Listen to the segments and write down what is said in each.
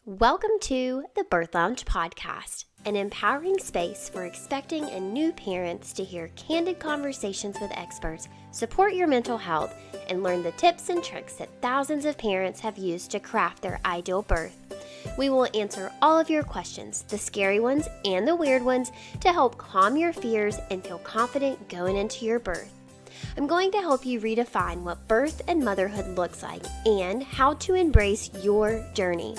Welcome to the Birth Lounge podcast, an empowering space for expecting and new parents to hear candid conversations with experts, support your mental health, and learn the tips and tricks that thousands of parents have used to craft their ideal birth. We will answer all of your questions, the scary ones and the weird ones, to help calm your fears and feel confident going into your birth. I'm going to help you redefine what birth and motherhood looks like and how to embrace your journey.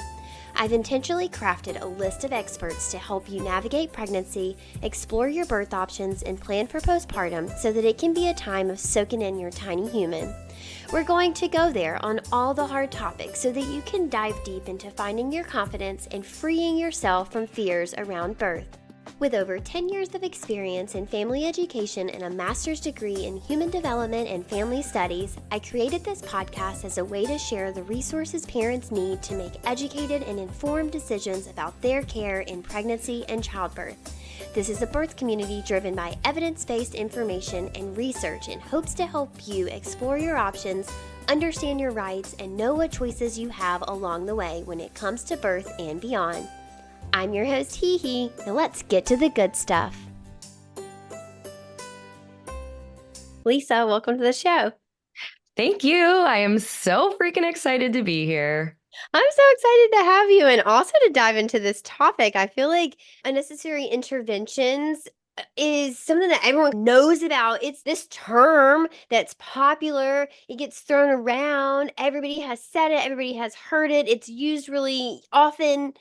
I've intentionally crafted a list of experts to help you navigate pregnancy, explore your birth options, and plan for postpartum so that it can be a time of soaking in your tiny human. We're going to go there on all the hard topics so that you can dive deep into finding your confidence and freeing yourself from fears around birth. With over 10 years of experience in family education and a master's degree in human development and family studies, I created this podcast as a way to share the resources parents need to make educated and informed decisions about their care in pregnancy and childbirth. This is a birth community driven by evidence-based information and research in hopes to help you explore your options, understand your rights, and know what choices you have along the way when it comes to birth and beyond. I'm your host, HeHe. Now let's get to the good stuff. Lisa, welcome to the show. Thank you. I am so freaking excited to be here. I'm so excited to have you and also to dive into this topic. I feel like unnecessary interventions is something that everyone knows about. It's this term that's popular. It gets thrown around. Everybody has said it. Everybody has heard it. It's used really often.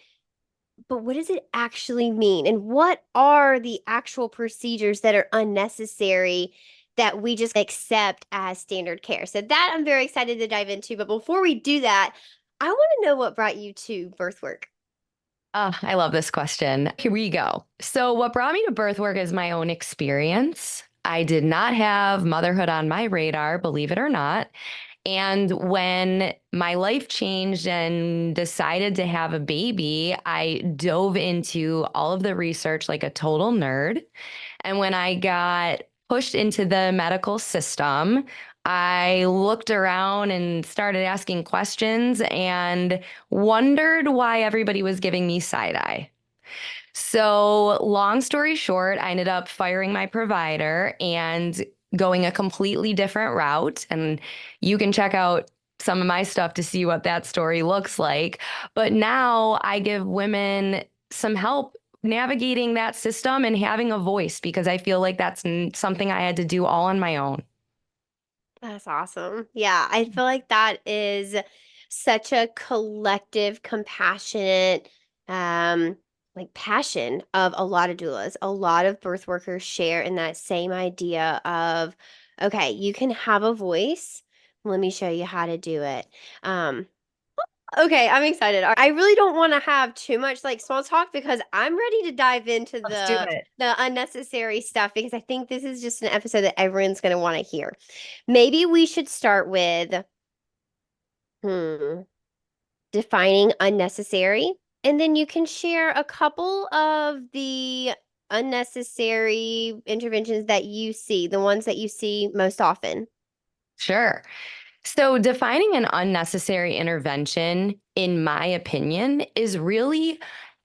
But what does it actually mean? And what are the actual procedures that are unnecessary that we just accept as standard care? So that I'm very excited to dive into. But before we do that, I want to know what brought you to birth work. I love this question. Here we go. So what brought me to birth work is my own experience. I did not have motherhood on my radar, believe it or not. And when my life changed and decided to have a baby, I dove into all of the research like a total nerd. And when I got pushed into the medical system, I looked around and started asking questions and wondered why everybody was giving me side eye. So, long story short, I ended up firing my provider and going a completely different route. And you can check out some of my stuff to see what that story looks like. But now I give women some help navigating that system and having a voice because I feel like that's something I had to do all on my own. That's awesome. Yeah, I feel like that is such a collective, compassionate, passion of a lot of doulas. A lot of birth workers share in that same idea of, okay, you can have a voice. Let me show you how to do it. Okay, I'm excited. I really don't want to have too much small talk because I'm ready to dive into Let's do it. the unnecessary stuff because I think this is just an episode that everyone's going to want to hear. Maybe we should start with defining unnecessary, and then you can share a couple of the unnecessary interventions that you see, the ones that you see most often. Sure. So, defining an unnecessary intervention, in my opinion, is really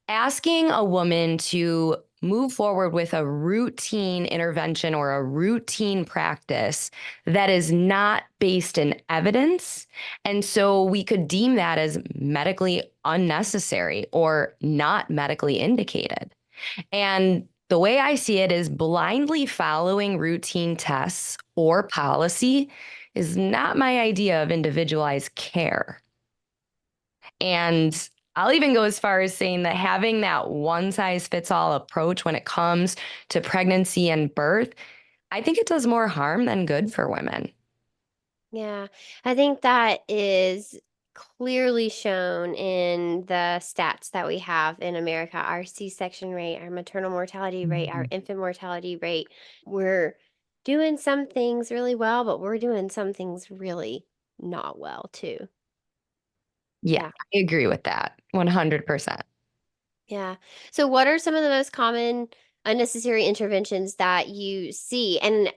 asking a woman to move forward with a routine intervention or a routine practice that is not based in evidence. And so we could deem that as medically unnecessary or not medically indicated. And the way I see it is blindly following routine tests or policy is not my idea of individualized care. And I'll even go as far as saying that having that one size fits all approach when it comes to pregnancy and birth, I think it does more harm than good for women. Yeah, I think that is clearly shown in the stats that we have in America. Our C-section rate, our maternal mortality rate, our infant mortality rate. We're doing some things really well, but we're doing some things really not well too. Yeah, I agree with that 100%. Yeah. So what are some of the most common unnecessary interventions that you see? And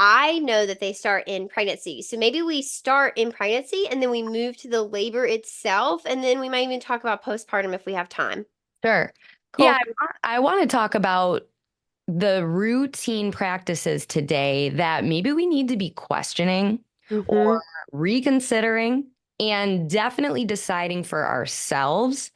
I know that they start in pregnancy. So maybe we start in pregnancy and then we move to the labor itself. And then we might even talk about postpartum if we have time. Sure. Cool. Yeah, I want to talk about the routine practices today that maybe we need to be questioning or Mm-hmm. reconsidering and definitely deciding for ourselves.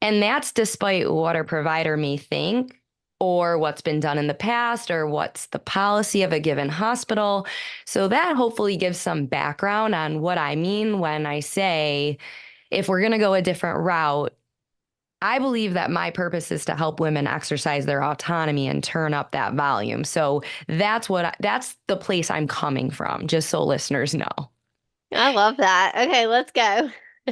And that's despite what our provider may think or what's been done in the past or what's the policy of a given hospital. So that hopefully gives some background on what I mean when I say if we're going to go a different route. I believe that my purpose is to help women exercise their autonomy and turn up that volume. So that's the place I'm coming from, just so listeners know. I love that. Okay, let's go.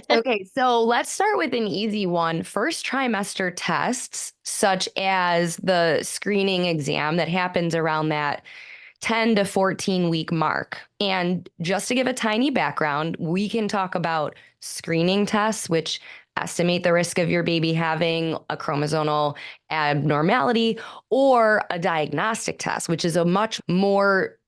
Okay, so let's start with an easy one. First trimester tests, such as the screening exam that happens around that 10 to 14 week mark. And just to give a tiny background, we can talk about screening tests, which estimate the risk of your baby having a chromosomal abnormality, or a diagnostic test, which is a much more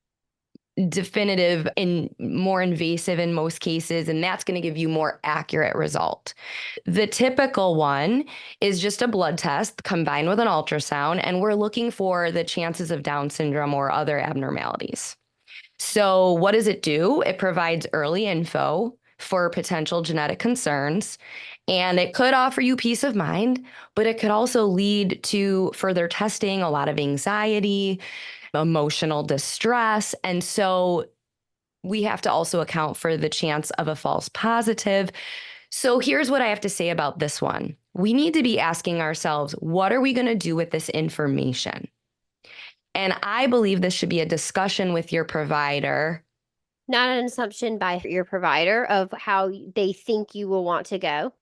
definitive and more invasive in most cases, and that's going to give you more accurate result. The typical one is just a blood test combined with an ultrasound, and we're looking for the chances of Down syndrome or other abnormalities. So what does it do? It provides early info for potential genetic concerns, and it could offer you peace of mind, but it could also lead to further testing, a lot of anxiety, emotional distress. And so we have to also account for the chance of a false positive. So here's what I have to say about this one. We need to be asking ourselves, what are we going to do with this information? And I believe this should be a discussion with your provider. Not an assumption by your provider of how they think you will want to go.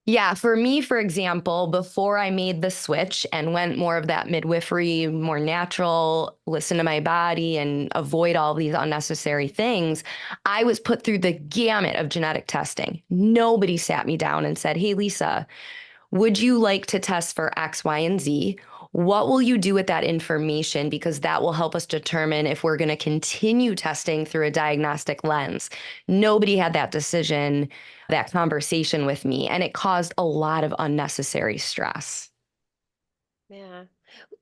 Yeah, for me, for example, before I made the switch and went more of that midwifery, more natural, listen to my body and avoid all these unnecessary things, I was put through the gamut of genetic testing. Nobody sat me down and said, "Hey, Lisa, would you like to test for X, Y, and Z? What will you do with that information? Because that will help us determine if we're going to continue testing through a diagnostic lens." Nobody had that decision, that conversation with me, and it caused a lot of unnecessary stress. Yeah.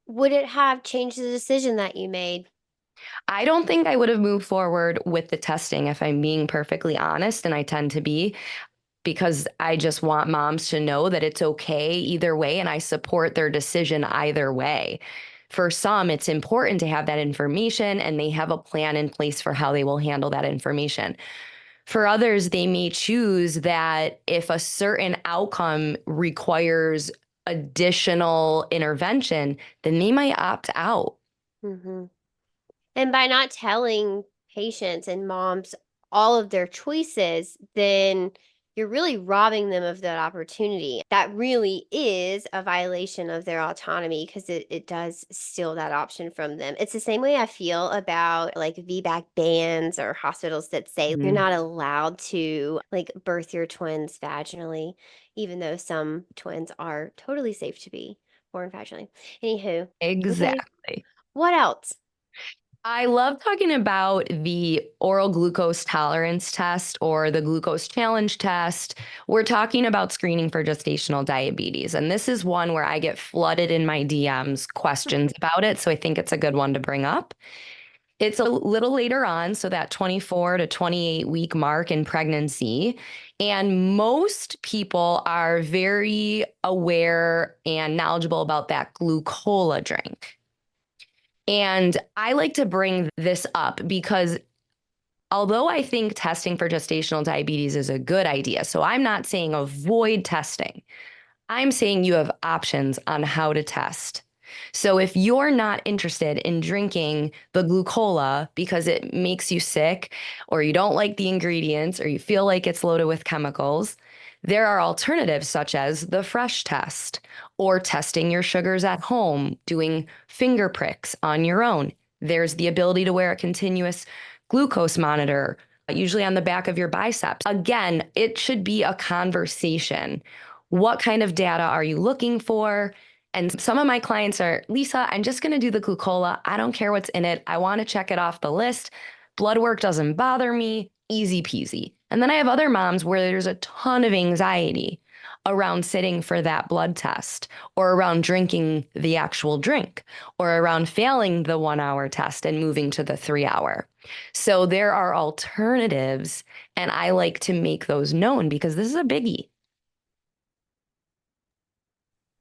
Would it have changed the decision that you made? I don't think I would have moved forward with the testing if I'm being perfectly honest, and I tend to be, because I just want moms to know that it's okay either way, and I support their decision either way. For some, it's important to have that information and they have a plan in place for how they will handle that information. For others, they may choose that if a certain outcome requires additional intervention, then they might opt out. Mm-hmm. And by not telling patients and moms all of their choices, then you're really robbing them of that opportunity. That really is a violation of their autonomy because it does steal that option from them. It's the same way I feel about like VBAC bans or hospitals that say you're Mhm. not allowed to like birth your twins vaginally, even though some twins are totally safe to be born vaginally. Anywho, okay. Exactly. What else? I love talking about the oral glucose tolerance test or the glucose challenge test. We're talking about screening for gestational diabetes. And this is one where I get flooded in my DMs questions about it. So I think it's a good one to bring up. It's a little later on, so that 24 to 28 week mark in pregnancy. And most people are very aware and knowledgeable about that glucola drink. And I like to bring this up because although I think testing for gestational diabetes is a good idea, so I'm not saying avoid testing. I'm saying you have options on how to test. So if you're not interested in drinking the glucola because it makes you sick, or you don't like the ingredients, or you feel like it's loaded with chemicals, there are alternatives such as the fresh test or testing your sugars at home, doing finger pricks on your own. There's the ability to wear a continuous glucose monitor, usually on the back of your biceps. Again, it should be a conversation. What kind of data are you looking for? And some of my clients are, Lisa, I'm just going to do the glucola. I don't care what's in it. I want to check it off the list. Blood work doesn't bother me. Easy peasy. And then I have other moms where there's a ton of anxiety around sitting for that blood test or around drinking the actual drink or around failing the 1 hour test and moving to the 3 hour. So there are alternatives, and I like to make those known because this is a biggie.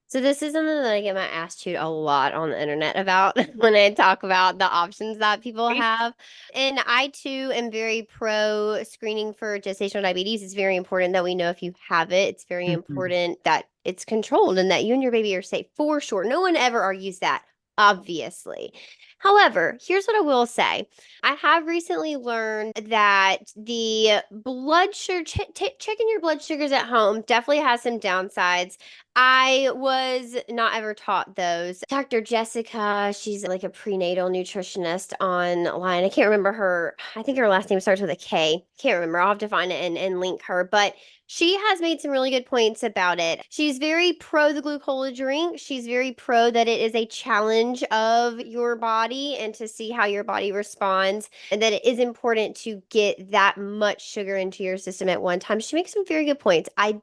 So this is something that I get my ass chewed a lot on the internet about when I talk about the options that people have. And I too am very pro screening for gestational diabetes. It's very important that we know if you have it. It's very important that it's controlled and that you and your baby are safe for sure. No one ever argues that, obviously. However, here's what I will say. I have recently learned that the blood sugar, checking your blood sugars at home definitely has some downsides. I was not ever taught those. Dr. Jessica, she's like a prenatal nutritionist online. I can't remember her. I think her last name starts with a K. Can't remember. I'll have to find it and link her. But she has made some really good points about it. She's very pro the glucola drink. She's very pro that it is a challenge of your body and to see how your body responds, and that it is important to get that much sugar into your system at one time. She makes some very good points. I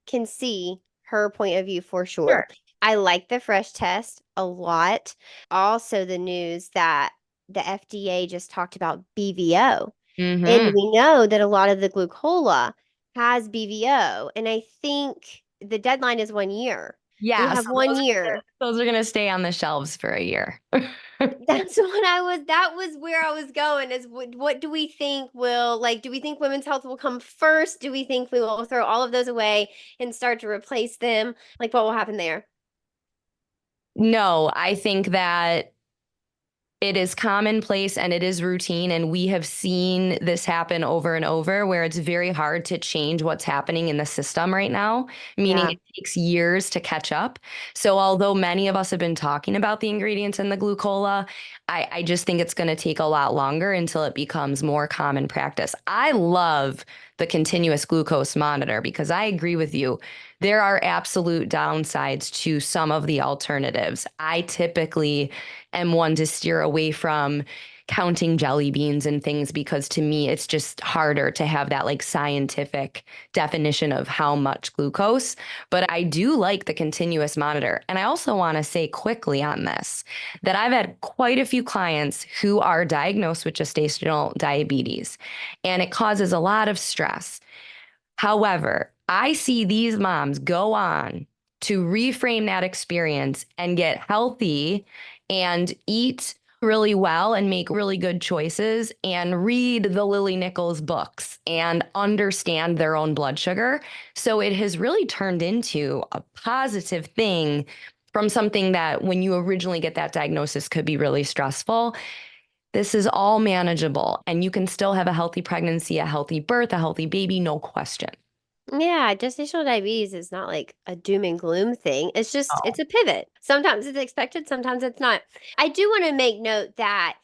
can see her point of view for sure. Sure. I like the fresh test a lot. Also, the news that the FDA just talked about BVO. And Mm-hmm. we know that a lot of the glucola has BVO. And I think the deadline is 1 year. We Yeah, have so 1 year. those are gonna stay on the shelves for a year. That was where I was going is what do we think will, like, do we think women's health will come first? Do we think we will throw all of those away and start to replace them? Like, what will happen there? No, I think that it is commonplace and it is routine. And we have seen this happen over and over where it's very hard to change what's happening in the system right now, meaning Yeah. it takes years to catch up. So, although many of us have been talking about the ingredients in the glucola, I just think it's going to take a lot longer until it becomes more common practice. I love the continuous glucose monitor because I agree with you. There are absolute downsides to some of the alternatives. I typically am one to steer away from counting jelly beans and things because to me it's just harder to have that like scientific definition of how much glucose. But I do like the continuous monitor. And I also want to say quickly on this that I've had quite a few clients who are diagnosed with gestational diabetes, and it causes a lot of stress. However, I see these moms go on to reframe that experience and get healthy and eat really well and make really good choices and read the Lily Nichols books and understand their own blood sugar. So it has really turned into a positive thing from something that when you originally get that diagnosis could be really stressful. This is all manageable and you can still have a healthy pregnancy, a healthy birth, a healthy baby, no question. Yeah, gestational diabetes is not like a doom and gloom thing. It's just, Oh. it's a pivot. Sometimes it's expected, sometimes it's not. I do want to make note that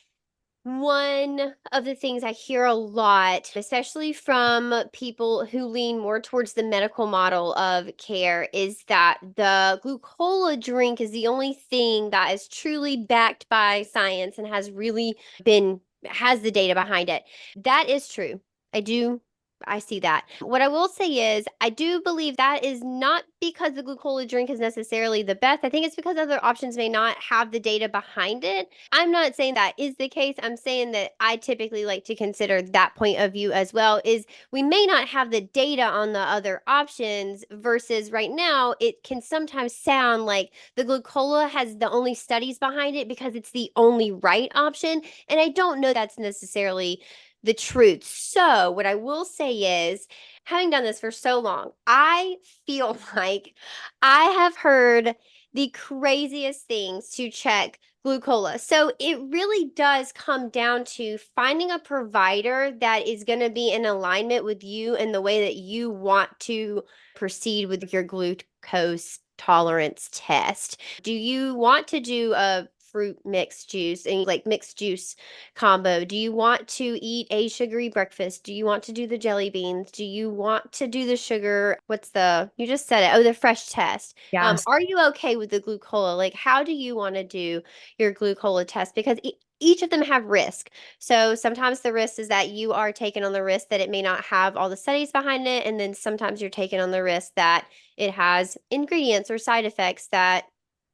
one of the things I hear a lot, especially from people who lean more towards the medical model of care, is that the glucola drink is the only thing that is truly backed by science and has the data behind it. That is true. I do. I see that. What I will say is, I do believe that is not because the glucola drink is necessarily the best. I think it's because other options may not have the data behind it. I'm not saying that is the case. I'm saying that I typically like to consider that point of view as well, is we may not have the data on the other options versus right now it can sometimes sound like the glucola has the only studies behind it because it's the only right option. And I don't know that's necessarily the truth. So, what I will say is, having done this for so long, I feel like I have heard the craziest things to check glucola. So it really does come down to finding a provider that is going to be in alignment with you and the way that you want to proceed with your glucose tolerance test. Do you want to do a fruit mixed juice and like mixed juice combo? Do you want to eat a sugary breakfast? Do you want to do the jelly beans? Do you want to do the sugar? You just said it. Oh, the fresh test. Yes. Are you okay with the glucola? Like, how do you want to do your glucola test? Because each of them have risk. So sometimes the risk is that you are taking on the risk that it may not have all the studies behind it. And then sometimes you're taking on the risk that it has ingredients or side effects that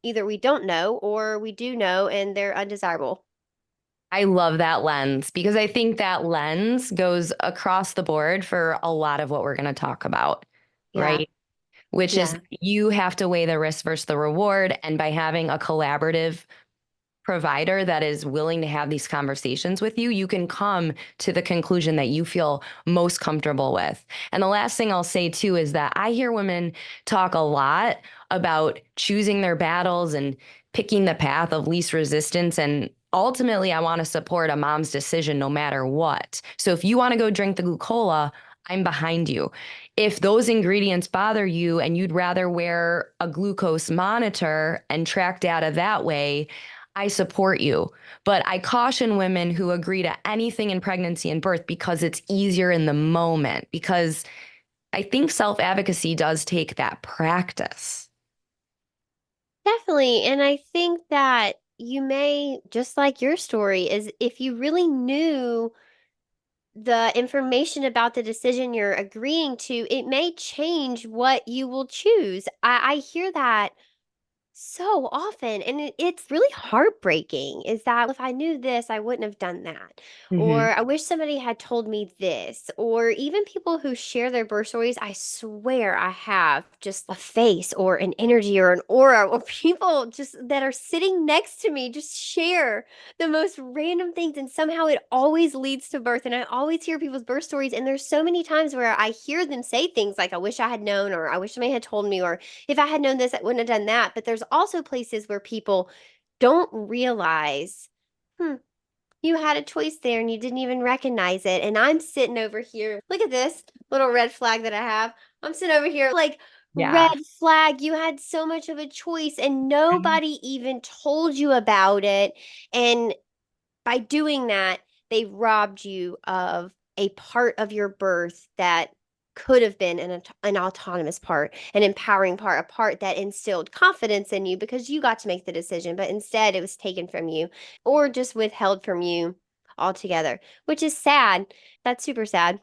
either we don't know or we do know and they're undesirable. I love that lens because I think that lens goes across the board for a lot of what we're going to talk about, Yeah. right? Which is Yeah. you have to weigh the risk versus the reward. And by having a collaborative provider that is willing to have these conversations with you, you can come to the conclusion that you feel most comfortable with. And the last thing I'll say too is that I hear women talk a lot about choosing their battles and picking the path of least resistance. And ultimately, I want to support a mom's decision no matter what. So if you want to go drink the glucola, I'm behind you. If those ingredients bother you and you'd rather wear a glucose monitor and track data that way, I support you. But I caution women who agree to anything in pregnancy and birth because it's easier in the moment, because I think self-advocacy does take that practice. Definitely. And I think that you may, just like your story, is if you really knew the information about the decision you're agreeing to, it may change what you will choose. I hear that so often, and it's really heartbreaking is that if I knew this, I wouldn't have done that. Mhm. Or I wish somebody had told me this. Or even people who share their birth stories, I swear I have just a face or an energy or an aura or people just that are sitting next to me just share the most random things. And somehow it always leads to birth. And I always hear people's birth stories. And there's so many times where I hear them say things like, I wish I had known, or I wish somebody had told me, or if I had known this, I wouldn't have done that. But there's also places where people don't realize, hmm, you had a choice there and you didn't even recognize it. And I'm sitting over here. Look at this little red flag that I have. I'm sitting over here like, red Yeah. flag. You had so much of a choice and nobody even told you about it. And by doing that, they robbed you of a part of your birth that could have been an autonomous part, an empowering part, a part that instilled confidence in you because you got to make the decision, but instead it was taken from you or just withheld from you altogether, which is sad. That's super sad.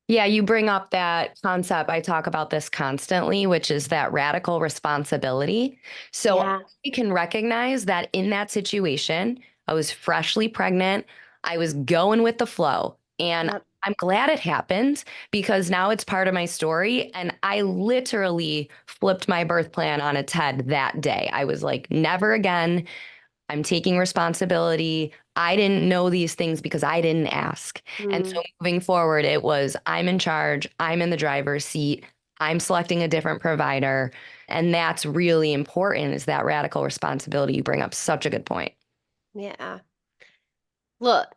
Yeah, you bring up that concept. I talk about this constantly, which is that radical responsibility. So Yeah. I can recognize that in that situation, I was freshly pregnant. I was going with the flow. And Yep. I'm glad it happened because now it's part of my story. And I literally flipped my birth plan on its head that day. I was like, never again. I'm taking responsibility. I didn't know these things because I didn't ask. And so Mm, moving forward, it was I'm in charge, I'm in the driver's seat, I'm selecting a different provider. And that's really important is that radical responsibility. You bring up such a good point. yeah. Look,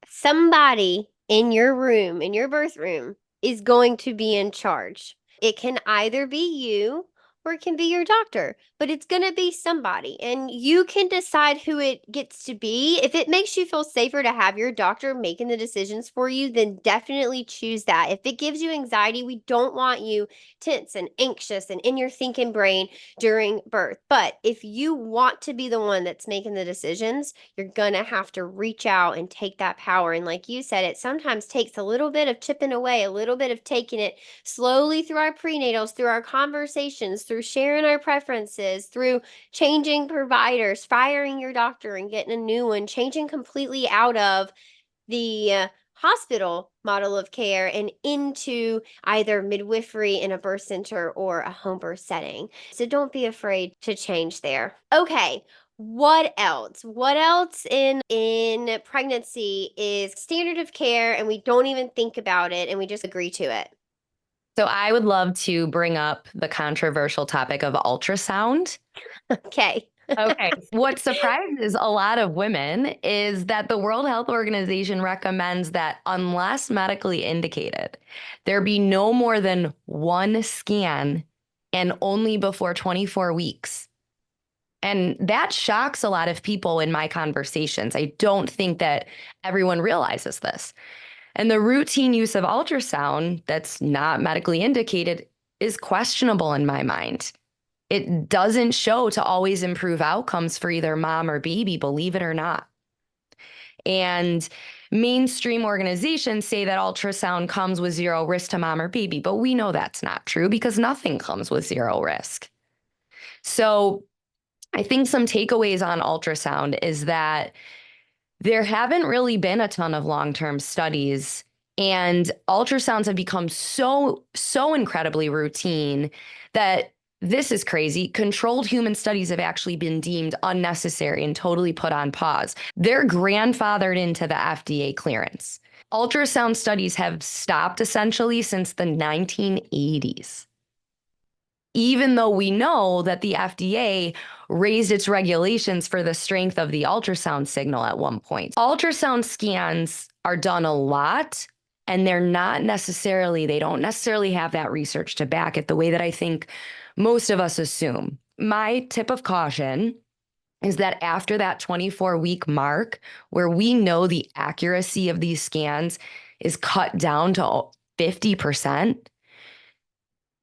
somebody in your room, in your birth room, is going to be in charge. It can either be you or it can be your doctor, but it's going to be somebody. And you can decide who it gets to be. If it makes you feel safer to have your doctor making the decisions for you, then definitely choose that. If it gives you anxiety, we don't want you tense and anxious and in your thinking brain during birth. But if you want to be the one that's making the decisions, you're gonna have to reach out and take that power. And like you said, it sometimes takes a little bit of chipping away, a little bit of taking it slowly through our prenatals, through our conversations, through sharing our preferences, through changing providers, firing your doctor and getting a new one, changing completely out of the hospital model of care and into either midwifery in a birth center or a home birth setting. So don't be afraid to change there. Okay. What else? What else in pregnancy is standard of care and we don't even think about it and we just agree to it? So I would love to bring up the controversial topic of ultrasound. Okay. Okay. What surprises a lot of women is that the World Health Organization recommends that unless medically indicated, there be no more than one scan and only before 24 weeks. And that shocks a lot of people in my conversations. I don't think that everyone realizes this. And the routine use of ultrasound that's not medically indicated is questionable in my mind. It doesn't show to always improve outcomes for either mom or baby, believe it or not. And mainstream organizations say that ultrasound comes with zero risk to mom or baby, but we know that's not true because nothing comes with zero risk. So I think some takeaways on ultrasound is that there haven't really been a ton of long-term studies, and ultrasounds have become so incredibly routine that this is crazy. Controlled human studies have actually been deemed unnecessary and totally put on pause. They're grandfathered into the FDA clearance. Ultrasound studies have stopped essentially since the 1980s. Even though we know that the FDA raised its regulations for the strength of the ultrasound signal at one point. Ultrasound scans are done a lot, and they don't necessarily have that research to back it the way that I think most of us assume. My tip of caution is that after that 24-week mark, where we know the accuracy of these scans is cut down to 50%,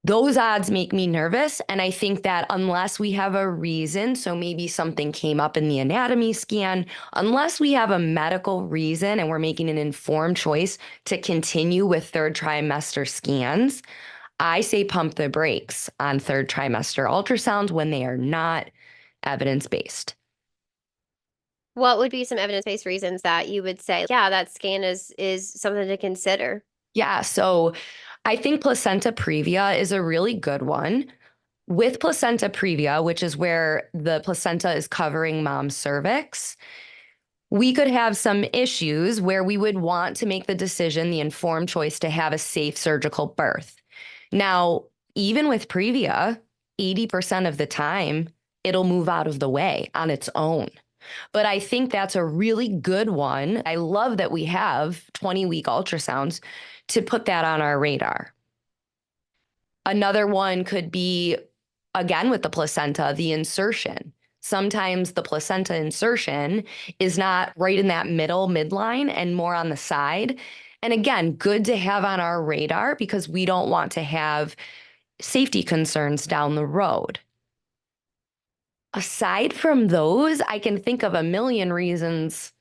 those odds make me nervous. And I think that unless we have a reason, so maybe something came up in the anatomy scan, unless we have a medical reason and we're making an informed choice to continue with third trimester scans, I say pump the brakes on third trimester ultrasounds when they are not evidence-based. What would be some evidence-based reasons that you would say, yeah, that scan is something to consider? Yeah, so I think placenta previa is a really good one. With placenta previa, which is where the placenta is covering mom's cervix, we could have some issues where we would want to make the decision, the informed choice to have a safe surgical birth. Now, even with previa, 80% of the time, it'll move out of the way on its own. But I think that's a really good one. I love that we have 20-week ultrasounds to put that on our radar. Another one could be, again, with the placenta, the insertion. Sometimes the placenta insertion is not right in that midline and more on the side. And again, good to have on our radar because we don't want to have safety concerns down the road. Aside from those, I can think of a million reasons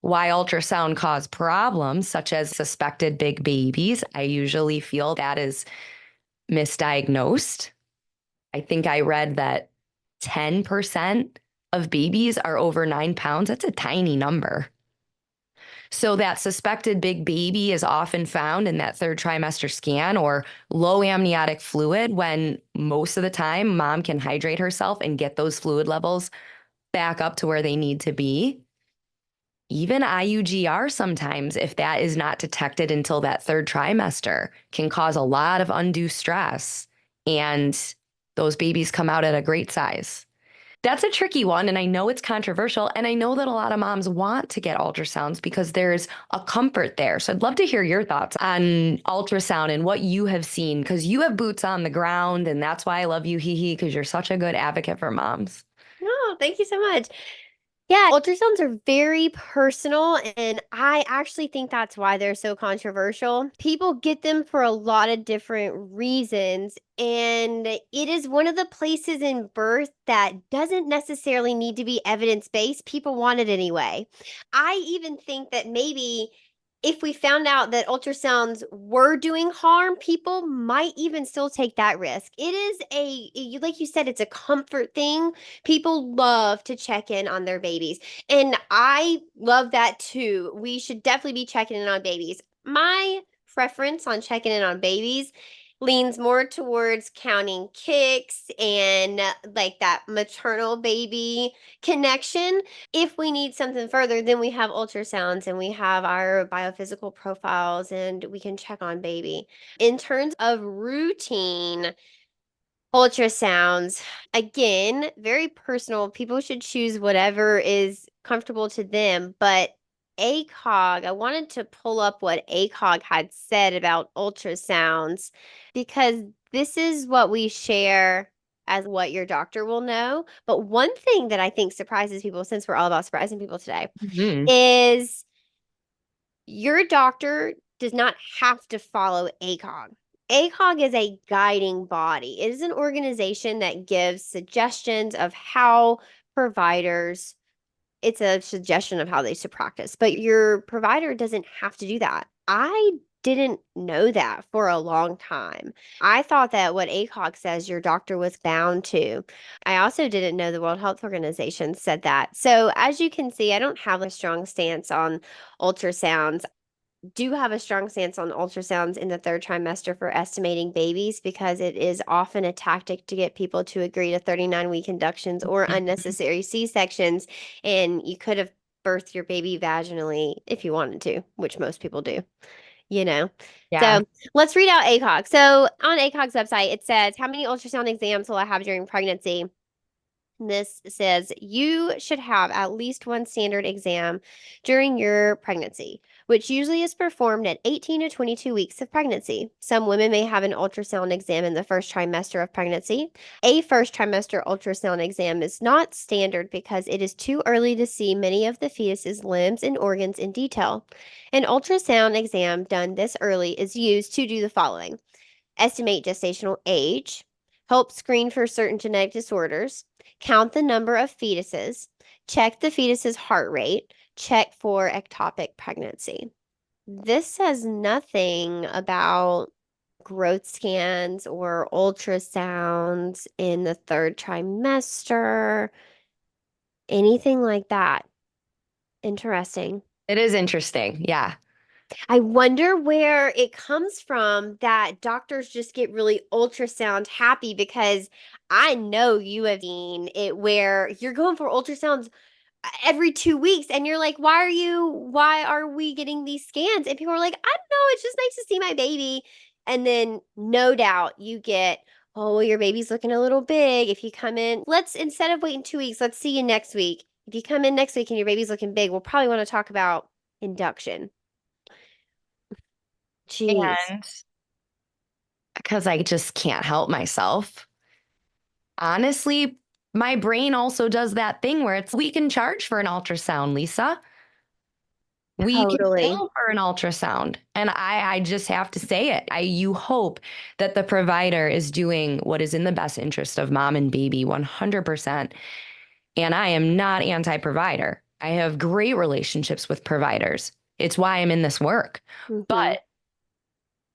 why ultrasound cause problems, such as suspected big babies. I usually feel that is misdiagnosed. I think I read that 10% of babies are over 9 pounds. That's a tiny number. So that suspected big baby is often found in that third trimester scan or low amniotic fluid when most of the time mom can hydrate herself and get those fluid levels back up to where they need to be. Even IUGR sometimes, if that is not detected until that third trimester, can cause a lot of undue stress. And those babies come out at a great size. That's a tricky one. And I know it's controversial. And I know that a lot of moms want to get ultrasounds because there's a comfort there. So I'd love to hear your thoughts on ultrasound and what you have seen, because you have boots on the ground. And that's why I love you, HeHe, because you're such a good advocate for moms. Oh, thank you so much. Yeah, ultrasounds are very personal, and I actually think that's why they're so controversial. People get them for a lot of different reasons, and it is one of the places in birth that doesn't necessarily need to be evidence-based. People want it anyway. I even think that maybe if we found out that ultrasounds were doing harm, people might even still take that risk. It is like you said, it's a comfort thing. People love to check in on their babies. And I love that too. We should definitely be checking in on babies. My preference on checking in on babies leans more towards counting kicks and like that maternal baby connection. If we need something further, then we have ultrasounds and we have our biophysical profiles and we can check on baby. In terms of routine, ultrasounds, again, very personal. People should choose whatever is comfortable to them. But ACOG, I wanted to pull up what ACOG had said about ultrasounds because this is what we share as what your doctor will know. But one thing that I think surprises people, since we're all about surprising people today, Mhm. is your doctor does not have to follow ACOG. ACOG is a guiding body. It is an organization that gives suggestions of how providers, it's a suggestion of how they should practice, but your provider doesn't have to do that. I didn't know that for a long time. I thought that what ACOG says your doctor was bound to. I also didn't know the World Health Organization said that. So, as you can see, I don't have a strong stance on ultrasounds. Do have a strong stance on ultrasounds in the third trimester for estimating babies because it is often a tactic to get people to agree to 39-week inductions or unnecessary C-sections. And you could have birthed your baby vaginally if you wanted to, which most people do, you know? Yeah. So let's read out ACOG. So on ACOG's website, it says, how many ultrasound exams will I have during pregnancy? This says you should have at least one standard exam during your pregnancy, which usually is performed at 18 to 22 weeks of pregnancy. Some women may have an ultrasound exam in the first trimester of pregnancy. A first trimester ultrasound exam is not standard because it is too early to see many of the fetus's limbs and organs in detail. An ultrasound exam done this early is used to do the following: estimate gestational age, help screen for certain genetic disorders, count the number of fetuses, check the fetus's heart rate, check for ectopic pregnancy. This says nothing about growth scans or ultrasounds in the third trimester, anything like that. Interesting. It is interesting. Yeah. I wonder where it comes from that doctors just get really ultrasound happy, because I know you have seen it where you're going for ultrasounds every 2 weeks and you're like, why are we getting these scans? And people are like, I don't know, it's just nice to see my baby. And then no doubt you get, oh, well, your baby's looking a little big. If you come in, instead of waiting 2 weeks, let's see you next week. If you come in next week and your baby's looking big, we'll probably want to talk about induction. Jeez. And because I just can't help myself. Honestly, my brain also does that thing where it's we can charge for an ultrasound, Lisa. We can Totally. bill for an ultrasound. And I just have to say it. You hope that the provider is doing what is in the best interest of mom and baby 100%. And I am not anti-provider. I have great relationships with providers. It's why I'm in this work. Hmm. But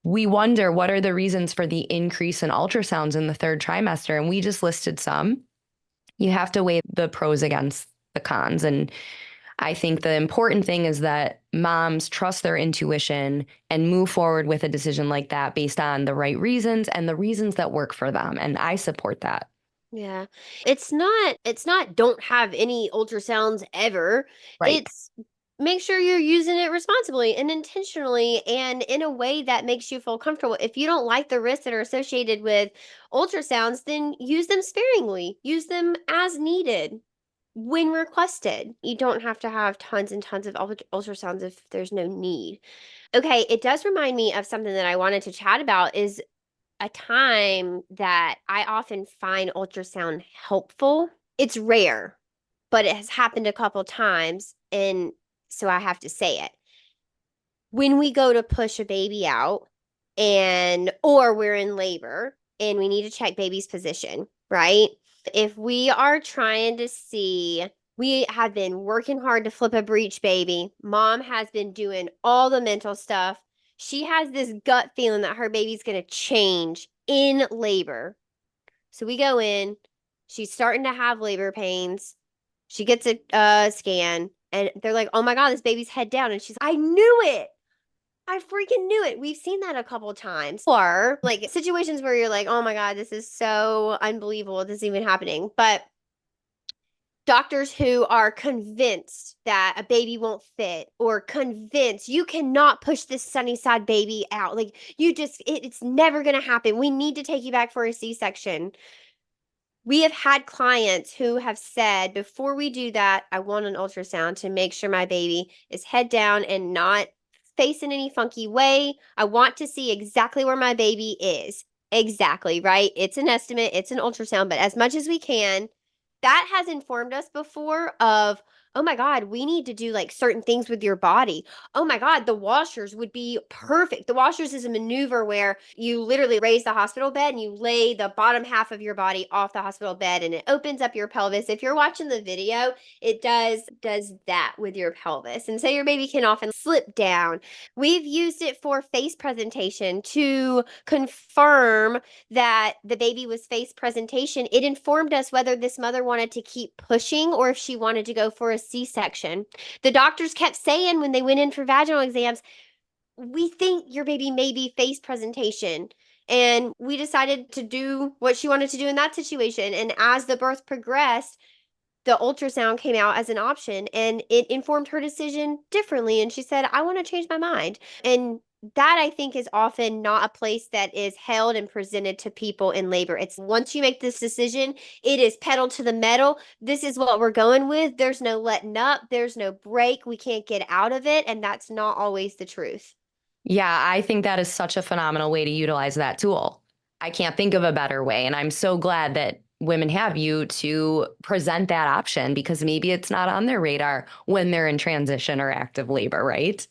we wonder what are the reasons for the increase in ultrasounds in the third trimester. And we just listed some. You have to weigh the pros against the cons. And I think the important thing is that moms trust their intuition and move forward with a decision like that based on the right reasons and the reasons that work for them. And I support that. Yeah. It's not don't have any ultrasounds ever. Right. It's make sure you're using it responsibly and intentionally and in a way that makes you feel comfortable. If you don't like the risks that are associated with ultrasounds, then use them sparingly. Use them as needed when requested. You don't have to have tons and tons of ultrasounds if there's no need. Okay, it does remind me of something that I wanted to chat about, is a time that I often find ultrasound helpful. It's rare, but it has happened a couple times, and so I have to say it. When we go to push a baby out and or we're in labor and we need to check baby's position, right? If we are trying to see, we have been working hard to flip a breech baby. Mom has been doing all the mental stuff. She has this gut feeling that her baby's going to change in labor. So we go in. She's starting to have labor pains. She gets a scan and they're like, oh my God, this baby's head down. And she's, I knew it. I freaking knew it. We've seen that a couple times. Or like situations where you're like, oh my God, this is so unbelievable. This is even happening. But doctors who are convinced that a baby won't fit or convinced you cannot push this sunny side baby out. Like it's never going to happen. We need to take you back for a C-section. We have had clients who have said, before we do that, I want an ultrasound to make sure my baby is head down and not facing any funky way. I want to see exactly where my baby is. Exactly, right? It's an estimate, it's an ultrasound, but as much as we can, that has informed us before of, oh my God, we need to do like certain things with your body. Oh my God, the washers would be perfect. The washers is a maneuver where you literally raise the hospital bed and you lay the bottom half of your body off the hospital bed and it opens up your pelvis. If you're watching the video, it does that with your pelvis. And so your baby can often slip down. We've used it for face presentation to confirm that the baby was face presentation. It informed us whether this mother wanted to keep pushing or if she wanted to go for a C-section. The doctors kept saying when they went in for vaginal exams, we think your baby may be face presentation. And we decided to do what she wanted to do in that situation. And as the birth progressed, the ultrasound came out as an option and it informed her decision differently. And she said, I want to change my mind. And that I think is often not a place that is held and presented to people in labor. It's once you make this decision, it is pedal to the metal. This is what we're going with. There's no letting up, there's no break. We can't get out of it. And that's not always the truth. Yeah, I think that is such a phenomenal way to utilize that tool. I can't think of a better way. And I'm so glad that women have you to present that option because maybe it's not on their radar when they're in transition or active labor, right?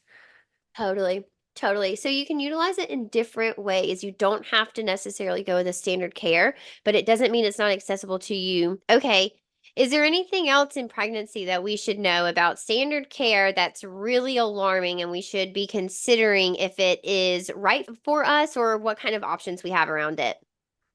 Totally. Totally. So you can utilize it in different ways. You don't have to necessarily go with the standard care, but it doesn't mean it's not accessible to you. Okay. Is there anything else in pregnancy that we should know about standard care that's really alarming and we should be considering if it is right for us or what kind of options we have around it?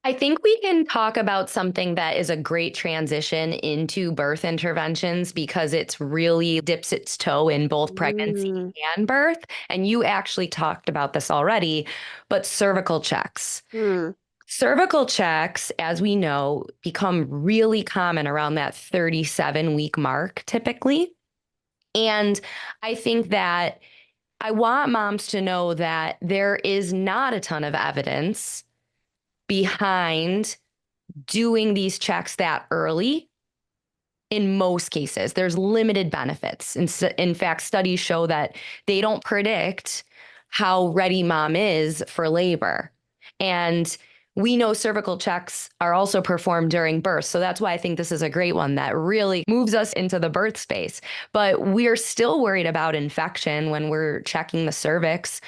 I think we can talk about something that is a great transition into birth interventions because it's really dips its toe in both pregnancy Mm, and birth. And you actually talked about this already, but cervical checks. hmm. Cervical checks, as we know, become really common around that 37-week mark typically. And I think that I want moms to know that there is not a ton of evidence behind doing these checks that early. In most cases, there's limited benefits. In fact, studies show that they don't predict how ready mom is for labor. And we know cervical checks are also performed during birth. So that's why I think this is a great one that really moves us into the birth space. But we're still worried about infection when we're checking the cervix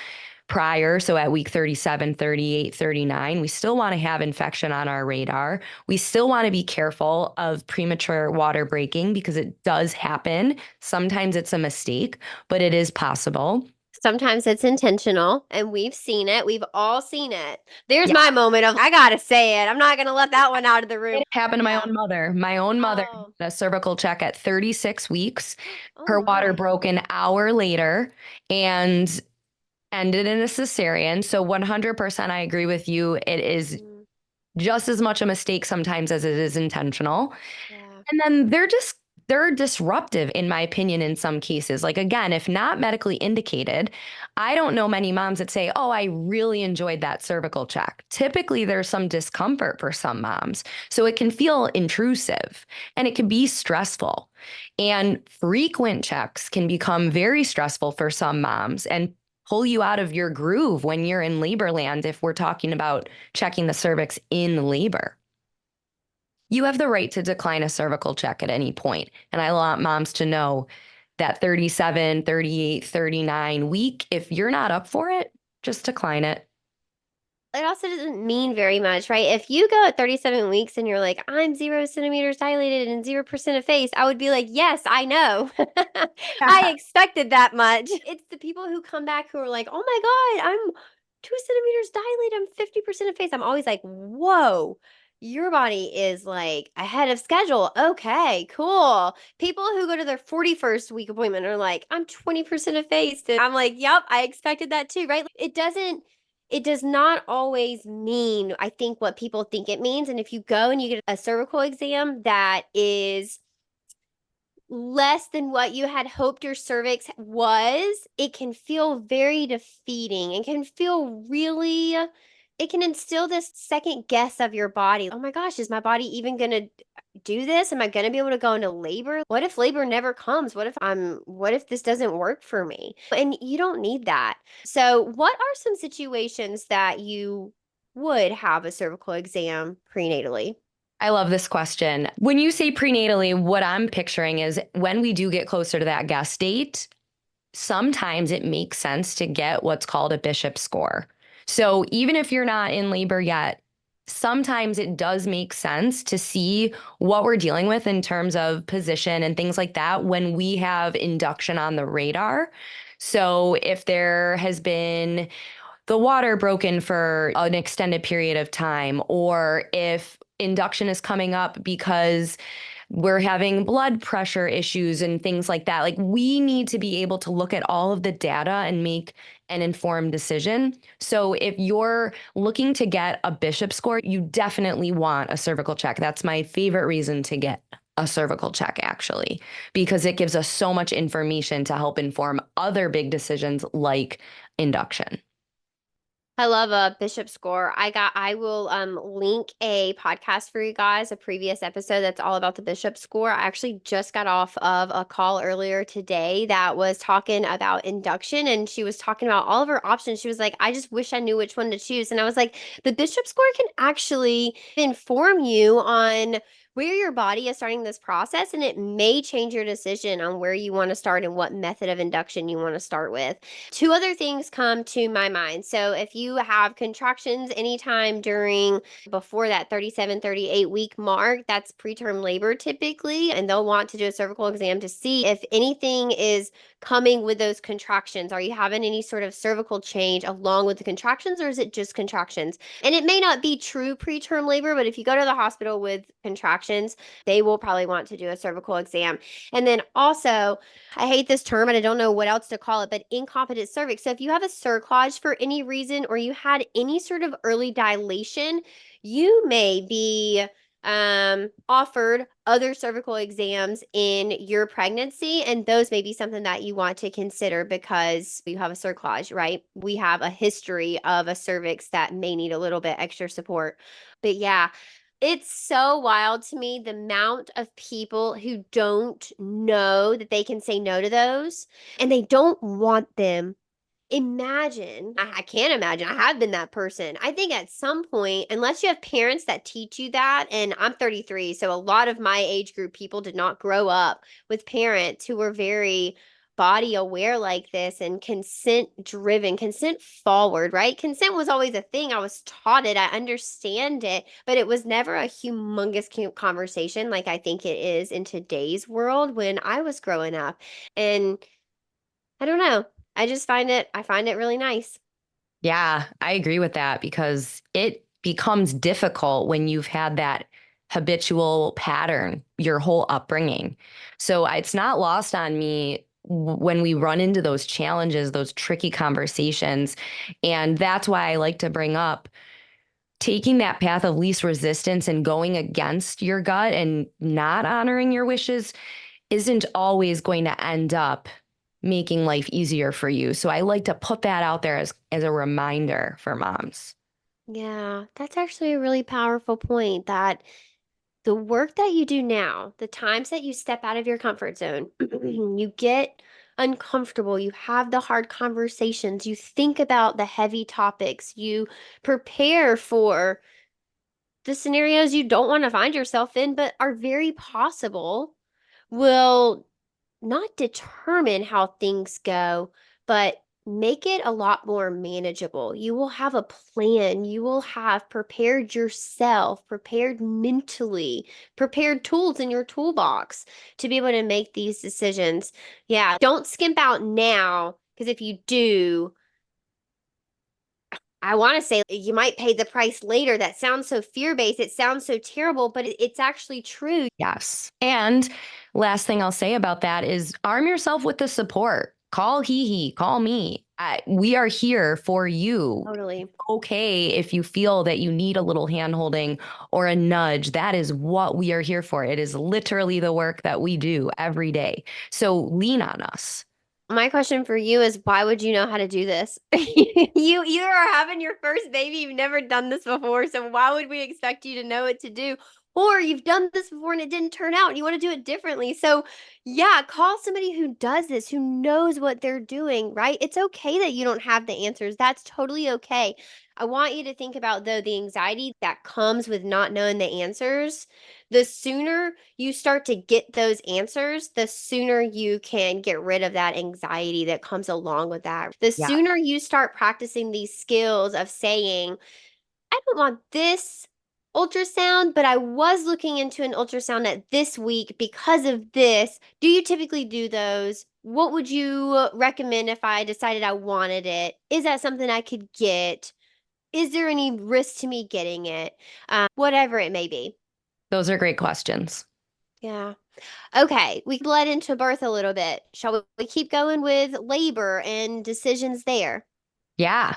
prior. So at week 37, 38, 39, we still want to have infection on our radar. We still want to be careful of premature water breaking because it does happen. Sometimes it's a mistake, but it is possible. Sometimes it's intentional, and we've seen it. We've all seen it. There's Yeah, my moment of, I gotta say it. I'm not gonna let that one out of the room. it happened to my Yeah. own mother. My own mother Oh, had a cervical check at 36 weeks. oh Her water my. broke an hour later and ended in a cesarean. So 100% I agree with you. It is Mm, just as much a mistake sometimes as it is intentional. yeah. And then they're disruptive in my opinion in some cases. Like again, if not medically indicated, I don't know many moms that say, "Oh, I really enjoyed that cervical check." Typically there's some discomfort for some moms. So it can feel intrusive and it can be stressful. And frequent checks can become very stressful for some moms and pull you out of your groove when you're in labor land if we're talking about checking the cervix in labor. You have the right to decline a cervical check at any point. And I want moms to know that 37, 38, 39 week, if you're not up for it, just decline it. It also doesn't mean very much, right? If you go at 37 weeks and you're like, I'm 0 centimeters dilated and 0% of face, I would be like, yes, I know. I expected that much. It's the people who come back who are like, oh my God, I'm 2 centimeters dilated. I'm 50% of face. I'm always like, whoa, your body is like ahead of schedule. Okay, cool. People who go to their 41st week appointment are like, I'm 20% of face. And I'm like, yep, I expected that too, right? It does not always mean, I think, what people think it means. And if you go and you get a cervical exam that is less than what you had hoped your cervix was, it can feel very defeating and can feel really, it can instill this second guess of your body. Oh my gosh, is my body even going to do this? Am I going to be able to go into labor? What if labor never comes? What if this doesn't work for me? And you don't need that. So, what are some situations that you would have a cervical exam prenatally? I love this question. When you say prenatally, what I'm picturing is when we do get closer to that gest date, sometimes it makes sense to get what's called a Bishop score. So even if you're not in labor yet, sometimes it does make sense to see what we're dealing with in terms of position and things like that when we have induction on the radar. So if there has been the water broken for an extended period of time, or if induction is coming up because we're having blood pressure issues and things like that. Like we need to be able to look at all of the data and make an informed decision. So if you're looking to get a Bishop score, you definitely want a cervical check. That's my favorite reason to get a cervical check, actually, because it gives us so much information to help inform other big decisions like induction. I love a Bishop score. I will link a podcast for you guys, a previous episode that's all about the Bishop score. I actually just got off of a call earlier today that was talking about induction, and she was talking about all of her options. She was like, I just wish I knew which one to choose. And I was like, the Bishop score can actually inform you on where your body is starting this process, and it may change your decision on where you want to start and what method of induction you want to start with. Two other things come to my mind. So if you have contractions anytime during before that 37, 38 week mark, that's preterm labor typically, and they'll want to do a cervical exam to see if anything is coming with those contractions. Are you having any sort of cervical change along with the contractions, or is it just contractions? And it may not be true preterm labor, but if you go to the hospital with contractions, they will probably want to do a cervical exam. And then also, I hate this term and I don't know what else to call it, but incompetent cervix. So if you have a cerclage for any reason or you had any sort of early dilation, you may be offered other cervical exams in your pregnancy, and those may be something that you want to consider because you have a cerclage, right? We have a history of a cervix that may need a little bit extra support. But yeah, it's so wild to me the amount of people who don't know that they can say no to those and they don't want them. Imagine, I can't imagine. I have been that person. I think at some point, unless you have parents that teach you that, and I'm 33, so a lot of my age group people did not grow up with parents who were very body aware like this and consent driven, consent forward, right? Consent was always a thing. I was taught it, I understand it, but it was never a humongous conversation like I think it is in today's world when I was growing up. And I don't know. I find it really nice. Yeah, I agree with that because it becomes difficult when you've had that habitual pattern your whole upbringing. So it's not lost on me when we run into those challenges, those tricky conversations. And that's why I like to bring up taking that path of least resistance and going against your gut and not honoring your wishes isn't always going to end up making life easier for you. So I like to put that out there as a reminder for moms. Yeah, that's actually a really powerful point that the work that you do now, the times that you step out of your comfort zone, you get uncomfortable, you have the hard conversations, you think about the heavy topics, you prepare for the scenarios you don't want to find yourself in, but are very possible, will not determine how things go, but make it a lot more manageable. You will have a plan. You will have prepared yourself, prepared mentally, prepared tools in your toolbox to be able to make these decisions. Yeah, don't skimp out now, because if you do, I want to say you might pay the price later. That sounds so fear-based. It sounds so terrible, but it's actually true. Yes. And last thing I'll say about that is arm yourself with the support. Call HeHe, call me. We are here for you. Totally. Okay, if you feel that you need a little handholding or a nudge, that is what we are here for. It is literally the work that we do every day. So lean on us. My question for you is why would you know how to do this? You are having your first baby. You've never done this before. So why would we expect you to know what to do? Or you've done this before and it didn't turn out and you want to do it differently. So, yeah, call somebody who does this, who knows what they're doing, right? It's okay that you don't have the answers. That's totally okay. I want you to think about, though, the anxiety that comes with not knowing the answers. The sooner you start to get those answers, the sooner you can get rid of that anxiety that comes along with that. The Yeah. sooner you start practicing these skills of saying, I don't want this ultrasound, but I was looking into an ultrasound at this week because of this. Do you typically do those? What would you recommend if I decided I wanted it? Is that something I could get? Is there any risk to me getting it? Whatever it may be. Those are great questions. Yeah. Okay. We bled into birth a little bit. Shall we keep going with labor and decisions there? Yeah.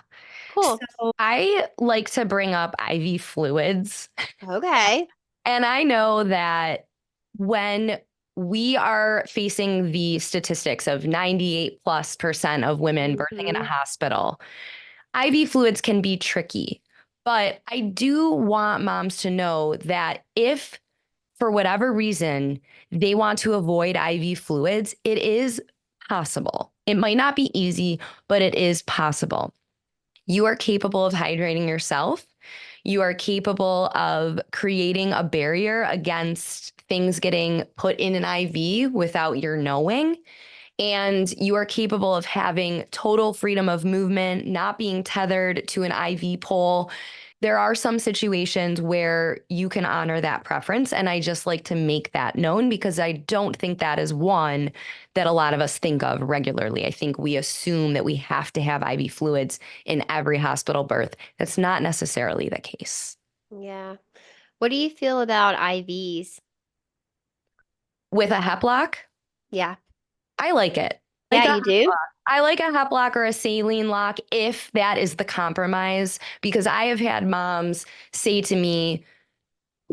Cool. So I like to bring up IV fluids. Okay. And I know that when we are facing the statistics of 98+% of women birthing in a Hmm. hospital, IV fluids can be tricky. But I do want moms to know that if for whatever reason they want to avoid IV fluids, it is possible. It might not be easy, but it is possible. You are capable of hydrating yourself. You are capable of creating a barrier against things getting put in an IV without your knowing. And you are capable of having total freedom of movement, not being tethered to an IV pole. There are some situations where you can honor that preference. And I just like to make that known because I don't think that is one that a lot of us think of regularly. I think we assume that we have to have IV fluids in every hospital birth. That's not necessarily the case. Yeah. What do you feel about IVs? With a HEP lock, Yeah. I like it. Yeah, Like a you do? I like a HEP lock or a saline lock if that is the compromise, because I have had moms say to me,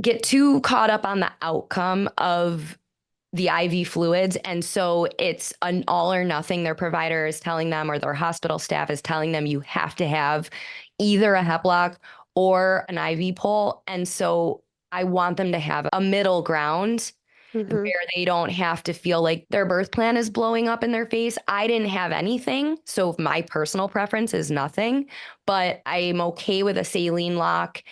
get too caught up on the outcome of the IV fluids. And so it's an all or nothing. Their provider is telling them, or their hospital staff is telling them, you have to have either a HEP lock or an IV pole. And so I want them to have a middle ground Hmm. where they don't have to feel like their birth plan is blowing up in their face. I didn't have anything. So my personal preference is nothing, but I'm okay with a saline lock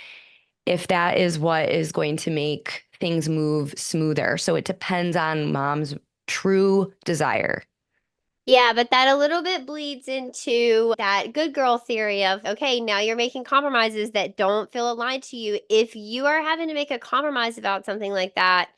if that is what is going to make things move smoother. So it depends on mom's true desire. Yeah, but that a little bit bleeds into that good girl theory of, okay, now you're making compromises that don't feel aligned to you. If you are having to make a compromise about something like that,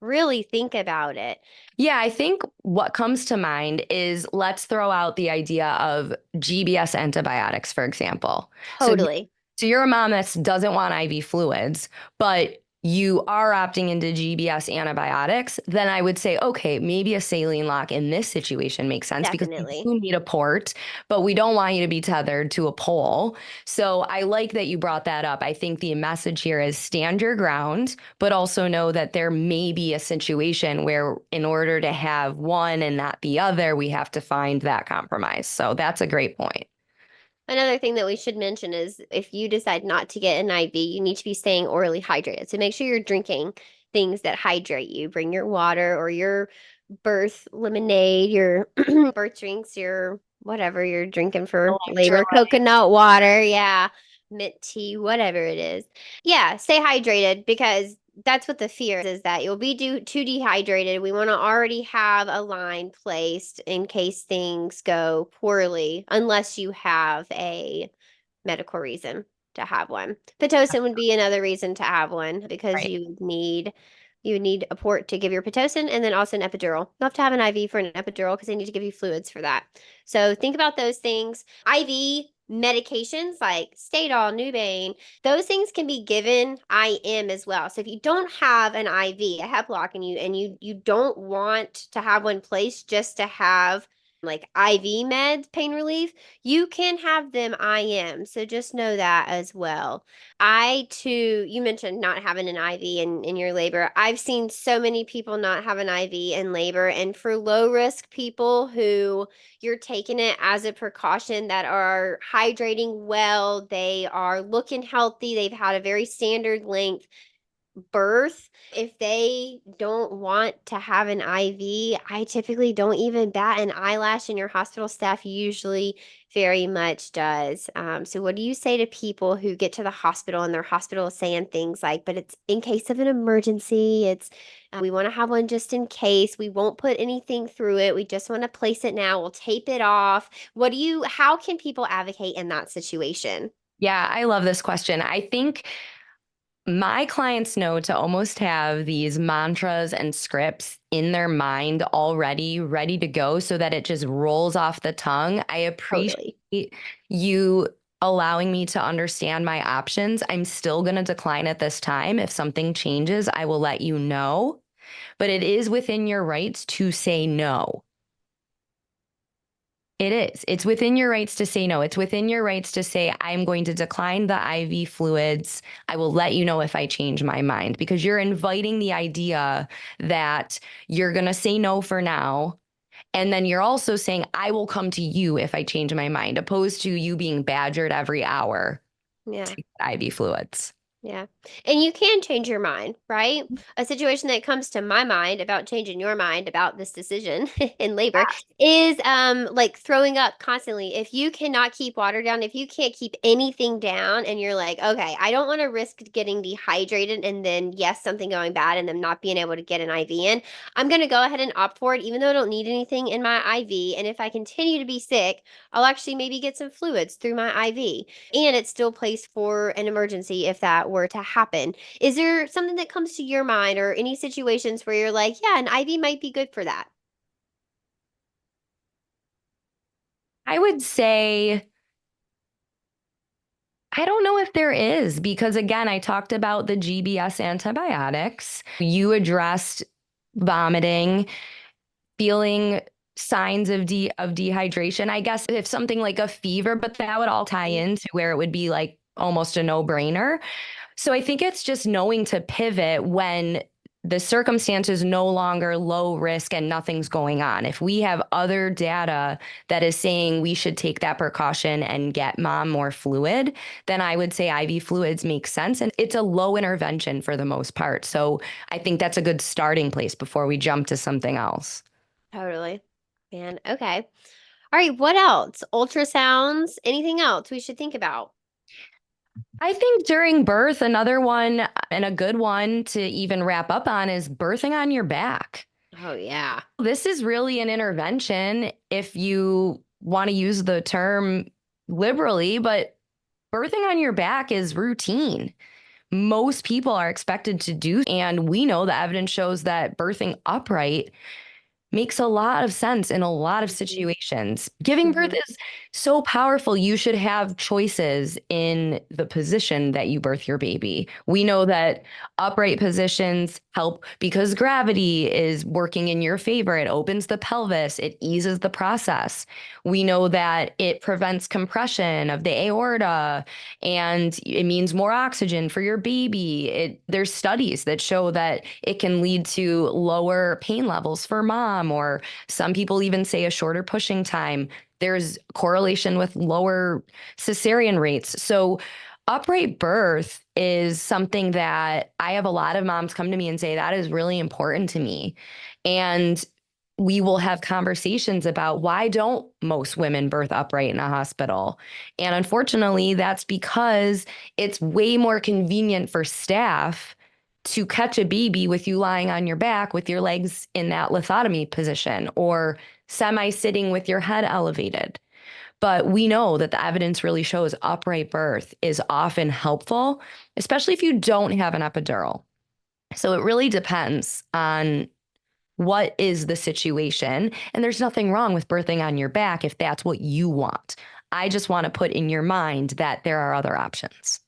really think about it. Yeah, I think what comes to mind is let's throw out the idea of GBS antibiotics, for example. Totally. So you're a mom that doesn't want IV fluids, but you are opting into GBS antibiotics, then I would say, okay, maybe a saline lock in this situation makes sense because you Definitely. do need a port, but we don't want you to be tethered to a pole. So I like that you brought that up. I think the message here is stand your ground, but also know that there may be a situation where in order to have one and not the other, we have to find that compromise. So that's a great point. Another thing that we should mention is if you decide not to get an IV, you need to be staying orally hydrated. So make sure you're drinking things that hydrate you. Bring your water or your birth lemonade, your birth drinks, your whatever you're drinking for labor, Electrolyte. coconut water, yeah, mint tea, whatever it is. Yeah, stay hydrated because that's what the fear is that you'll be too dehydrated. We want to already have a line placed in case things go poorly, unless you have a medical reason to have one. Pitocin would be another reason to have one because Right. you would need a port to give your Pitocin and then also an epidural. You have to have an IV for an epidural because they need to give you fluids for that. So think about those things. IV medications like Stadol, Nubain, those things can be given IM as well. So if you don't have an IV, a HEP lock, and you don't want to have one placed just to have like IV meds, pain relief, you can have them IM. So just know that as well. I too, you mentioned not having an IV in your labor. I've seen so many people not have an IV in labor. And for low risk people who you're taking it as a precaution that are hydrating well, they are looking healthy, they've had a very standard length. birth, if they don't want to have an IV, I typically don't even bat an eyelash, and your hospital staff usually very much does. So, what do you say to people who get to the hospital and their hospital is saying things like, but it's in case of an emergency, we want to have one just in case. We won't put anything through it. We just want to place it now. We'll tape it off. How can people advocate in that situation? Yeah, I love this question. I think my clients know to almost have these mantras and scripts in their mind already ready to go so that it just rolls off the tongue. I Totally. appreciate you allowing me to understand my options. I'm still going to decline at this time. If something changes, I will let you know, but it is within your rights to say no. It is. It's within your rights to say no. It's within your rights to say, I'm going to decline the IV fluids. I will let you know if I change my mind, because you're inviting the idea that you're going to say no for now. And then you're also saying, I will come to you if I change my mind, opposed to you being badgered every hour Yeah. to get IV fluids. Yeah. And you can change your mind, right? A situation that comes to my mind about changing your mind about this decision in labor is like throwing up constantly. If you cannot keep water down, if you can't keep anything down and you're like, okay, I don't want to risk getting dehydrated and then yes, something going bad and them not being able to get an IV in, I'm going to go ahead and opt for it even though I don't need anything in my IV. And if I continue to be sick, I'll actually maybe get some fluids through my IV and it's still placed for an emergency if that were to happen. Is there something that comes to your mind or any situations where you're like, yeah, an IV might be good for that? I would say, I don't know if there is, because again, I talked about the GBS antibiotics. You addressed vomiting, feeling signs of dehydration. I guess if something like a fever, but that would all tie Mm. into where it would be like almost a no-brainer. So I think it's just knowing to pivot when the circumstance is no longer low risk and nothing's going on. If we have other data that is saying we should take that precaution and get mom more fluid, then I would say IV fluids make sense. And it's a low intervention for the most part. So I think that's a good starting place before we jump to something else. Totally. Man, okay. All right, what else? Ultrasounds, anything else we should think about? I think during birth, another one and a good one to even wrap up on is birthing on your back. Oh, yeah. This is really an intervention if you want to use the term liberally, but birthing on your back is routine. Most people are expected to do, and we know the evidence shows that birthing upright makes a lot of sense in a lot of Mhm. situations. Giving birth Mhm. is so powerful. You should have choices in the position that you birth your baby. We know that upright positions help because gravity is working in your favor. It opens the pelvis, it eases the process. We know that it prevents compression of the aorta and it means more oxygen for your baby. There's studies that show that it can lead to lower pain levels for mom, or some people even say a shorter pushing time. There's correlation with lower cesarean rates. So upright birth is something that I have a lot of moms come to me and say that is really important to me. And we will have conversations about why don't most women birth upright in a hospital? And unfortunately, that's because it's way more convenient for staff to catch a baby with you lying on your back with your legs in that lithotomy position or semi sitting with your head elevated. But we know that the evidence really shows upright birth is often helpful, especially if you don't have an epidural. So it really depends on what is the situation. And there's nothing wrong with birthing on your back if that's what you want. I just want to put in your mind that there are other options.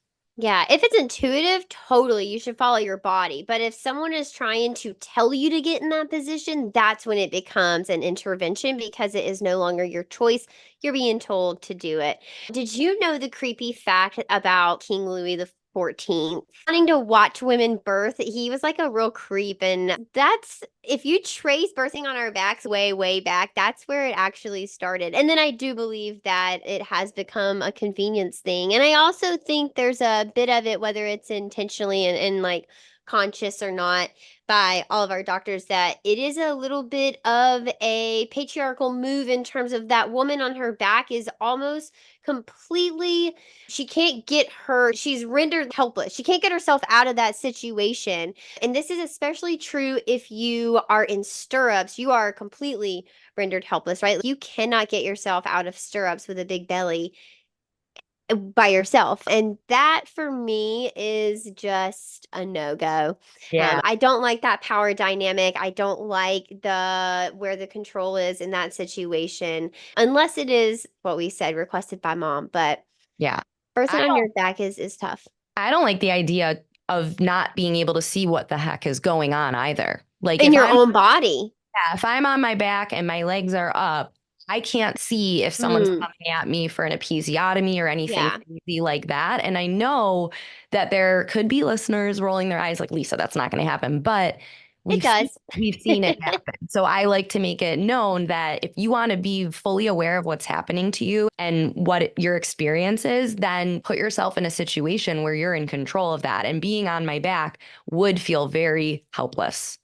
Yeah, if it's intuitive, totally, you should follow your body. But if someone is trying to tell you to get in that position, that's when it becomes an intervention because it is no longer your choice. You're being told to do it. Did you know the creepy fact about King Louis the 14th? Wanting to watch women birth, he was like a real creep. And that's, if you trace birthing on our backs way, way back, that's where it actually started. And then I do believe that it has become a convenience thing. And I also think there's a bit of it, whether it's intentionally and like conscious or not by all of our doctors that it is a little bit of a patriarchal move in terms of that woman on her back is almost completely, she can't get her, she's rendered helpless. She can't get herself out of that situation. And this is especially true if you are in stirrups. You are completely rendered helpless, right? You cannot get yourself out of stirrups with a big belly by yourself. And that for me is just a no-go. Yeah. I don't like that power dynamic. I don't like the where the control is in that situation, unless it is what we said, requested by mom. But Yeah. birthing I on don't your back is tough. I don't like the idea of not being able to see what the heck is going on either. Like In your own body. if I'm on my back and my legs are up, I can't see if someone's Mm, coming at me for an episiotomy or anything yeah, crazy like that. And I know that there could be listeners rolling their eyes like, Lisa, that's not going to happen. But it does. we've seen it happen. So I like to make it known that if you want to be fully aware of what's happening to you and what your experience is, then put yourself in a situation where you're in control of that. And being on my back would feel very helpless.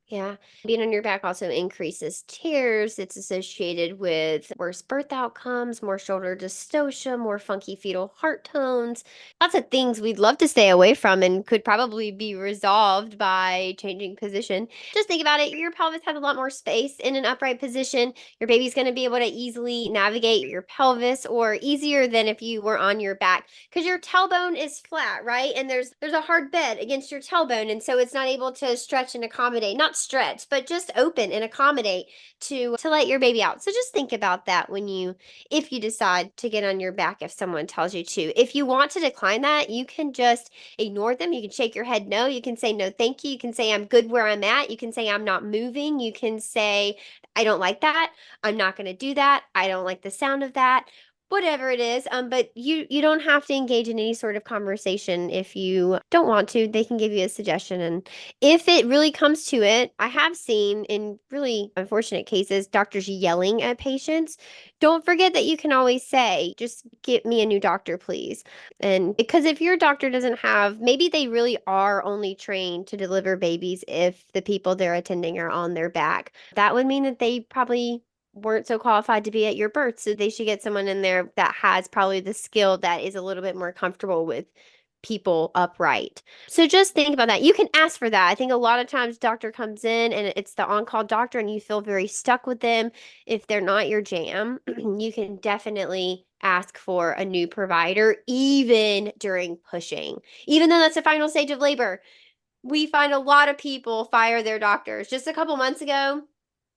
Yeah. Being on your back also increases tears. It's associated with worse birth outcomes, more shoulder dystocia, more funky fetal heart tones. Lots of things we'd love to stay away from and could probably be resolved by changing position. Just think about it. Your pelvis has a lot more space in an upright position. Your baby's going to be able to easily navigate your pelvis or easier than if you were on your back because your tailbone is flat, right? And there's a hard bed against your tailbone. And so it's not able to stretch and accommodate, not stretch, but just open and accommodate to let your baby out. So just think about that when you if you decide to get on your back if someone tells you to. If you want to decline that, you can just ignore them. You can shake your head no. You can say no, thank you. You can say I'm good where I'm at. You can say I'm not moving. You can say I don't like that. I'm not going to do that. I don't like the sound of that, whatever it is. But you don't have to engage in any sort of conversation if you don't want to. They can give you a suggestion, and if it really comes to it, I have seen in really unfortunate cases doctors yelling at patients. Don't forget that you can always say, "Just get me a new doctor, please." And because if your doctor doesn't have, maybe they really are only trained to deliver babies if the people they're attending are on their back. That would mean that they probably weren't so qualified to be at your birth. So they should get someone in there that has probably the skill that is a little bit more comfortable with people upright. So just think about that. You can ask for that. I think a lot of times doctor comes in and it's the on-call doctor and you feel very stuck with them. If they're not your jam, you can definitely ask for a new provider even during pushing. Even though that's the final stage of labor. We find a lot of people fire their doctors. Just a couple months ago,